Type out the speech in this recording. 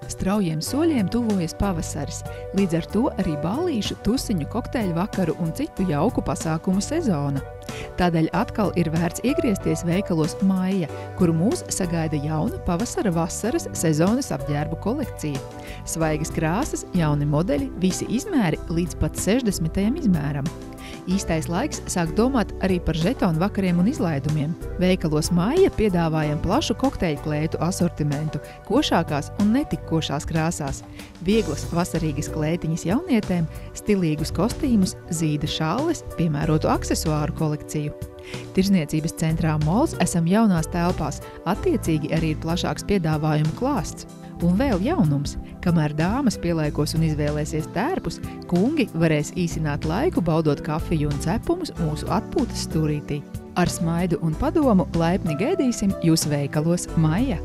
Straujiem soļiem tuvojas pavasaris, līdz ar to arī ballīšu, tusiņu, kokteļu vakaru un citu jauku pasākumu sezona. Tādēļ atkal ir vērts iegriezties veikalos Maija, kuru mūs sagaida jauna pavasara-vasaras sezonas apģērbu kolekcija. Svaigas krāsas, jauni modeļi, visi izmēri līdz pat 60. izmēram. Īstais laiks sāk domāt arī par žetonu vakariem un izlaidumiem. Veikalos Maija piedāvājam plašu kokteļu klētu asortimentu, košākās un netik košās krāsās, vieglas vasarīgas klētiņas jaunietēm, stilīgus kostīmus, zīda šalles, piemērotu aksesuāru kolekciju. Tirzniecības centrā Mols esam jaunās telpās, attiecīgi arī ir plašāks piedāvājumu klāsts. Un vēl jaunums, kamēr dāmas pielaikos un izvēlēsies tērpus, kungi varēs īsināt laiku, baudot kafiju un cepumus mūsu atpūtas stūrītī. Ar smaidu un padomu laipni gaidīsim jūs veikalos Maija!